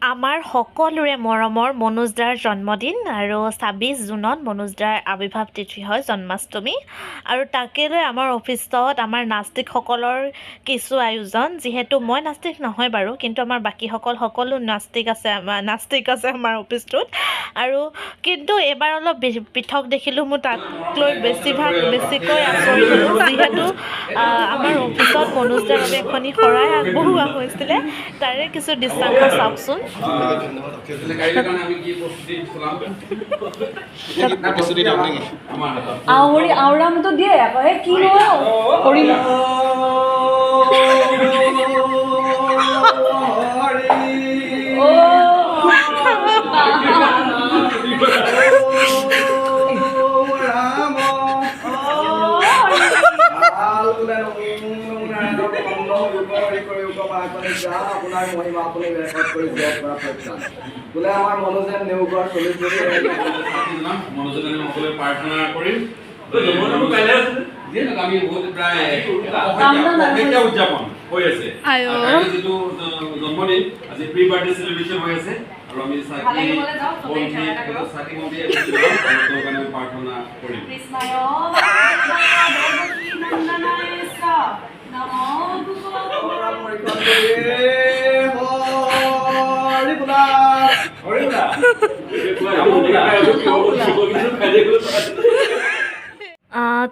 আমাৰ সকলোৰে মৰমৰ মনোজ দাৰ জন্মদিন আৰু ২৬ জুনত মনোজ দাৰ আৱিৰ্ভাৱ তিথি হয় জন্মাষ্টমী আৰু তাকে লৈ আমাৰ অফিচত আমাৰ নাস্তিকসকলৰ কিছু আয়োজন যিহেতু মই নাস্তিক নহয় বাৰু কিন্তু আমাৰ বাকীসকল সকলো নাস্তিক আছে আমাৰ অফিচটোত আৰু কিন্তু এইবাৰ অলপ পৃথক দেখিলোঁ মোৰ তাক লৈ বেছিকৈ আচৰিত হ'লোঁ যিহেতু আমাৰ অফিচত মনোজ দাৰ বাবে এখনি শৰাই আগবঢ়োৱা হৈছিলে তাৰে কিছু দৃশ্যাংশ চাওকচোন আওৰামটো দিয়ে আকৌ এই কি কৰিম আপোনাৰ মহিমা আপুনি ৰেকৰ্ড কৰি জব কৰা প্ৰত্যান বোলে আমাৰ মনোজেন নেওগৰ চল্লিছ সকলোৱে প্ৰাৰ্থনা কৰিম আমি বহুত প্ৰায় উদযাপন হৈ আছে যিটো জন্মদিন আজি প্ৰি বাৰ্থডে চেলিব্ৰেশ্যন হৈ আছে আৰু আমি চাকি বন্তি প্ৰাৰ্থনা কৰিম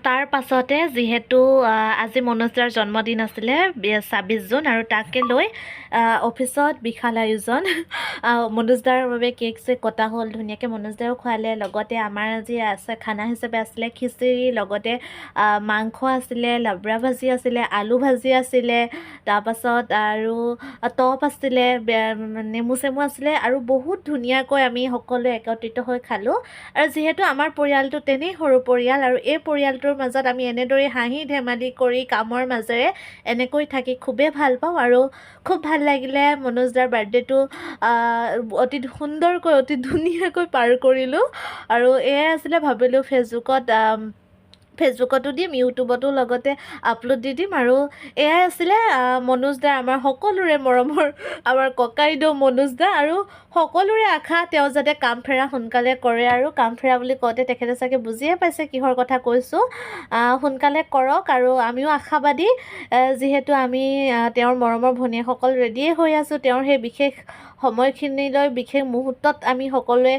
তাৰ পাছতে যিহেতু আজি মনোজ দাৰ জন্মদিন আছিলে ২৬ জুন আৰু তাকে লৈ অফিচত বিশাল আয়োজন মনোজ দাৰ বাবে কেক চেক কটা হ'ল ধুনীয়াকৈ মনোজ দাও খোৱালে লগতে আমাৰ আজি খানা হিচাপে আছিলে খিচিৰি লগতে মাংস আছিলে লাবৰা ভাজি আছিলে আলু ভাজি আছিলে তাৰপাছত আৰু টপ আছিলে নেমু চেমু আছিলে আৰু বহুত ধুনীয়াকৈ আমি সকলোৱে একত্ৰিত হৈ খালোঁ আৰু যিহেতু আমাৰ পৰিয়ালটো তেনেই সৰু পৰিয়াল আৰু এই পৰিয়ালটোৰ মাজত আমি এনেদৰে হাঁহি ধেমালি কৰি কামৰ মাজেৰে এনেকৈ থাকি খুবেই ভাল পাওঁ আৰু খুব ভাল লাগিলে মনোজ দাৰ বাৰ্থডেটো অতি সুন্দৰকৈ অতি ধুনীয়াকৈ পাৰ কৰিলোঁ আৰু এয়াই আছিলে ভাবিলোঁ ফেচবুকতো দিম ইউটিউবতো লগতে আপলোড দি দিম আৰু এয়াই আছিলে মনোজ দা আমাৰ সকলোৰে মৰমৰ আমাৰ ককাইদেউ মনোজ দা আৰু সকলোৰে আশা তেওঁ যাতে কাম ফেৰা সোনকালে কৰে আৰু কাম ফেৰা বুলি কওঁতে তেখেতে চাগে বুজিয়ে পাইছে কিহৰ কথা কৈছোঁ সোনকালে কৰক আৰু আমিও আশাবাদী যিহেতু আমি তেওঁৰ মৰমৰ ভনীয়েকসকল ৰেডিয়ে হৈ আছোঁ তেওঁৰ সেই বিশেষ সময়খিনিলৈ বিশেষ মুহূৰ্তত আমি সকলোৱে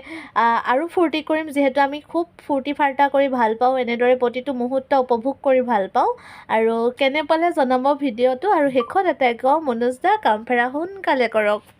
আৰু ফূৰ্তি কৰিম যিহেতু আমি খুব ফূৰ্তি ফাৰ্তা কৰি ভাল পাওঁ এনেদৰে প্ৰতিটো মুহূৰ্ত উপভোগ কৰি ভাল পাওঁ আৰু কেনে পালে জনাব ভিডিঅ'টো আৰু শেষত এটাই কওঁ মনোজ দা কাম ফেৰা সোনকালে কৰক।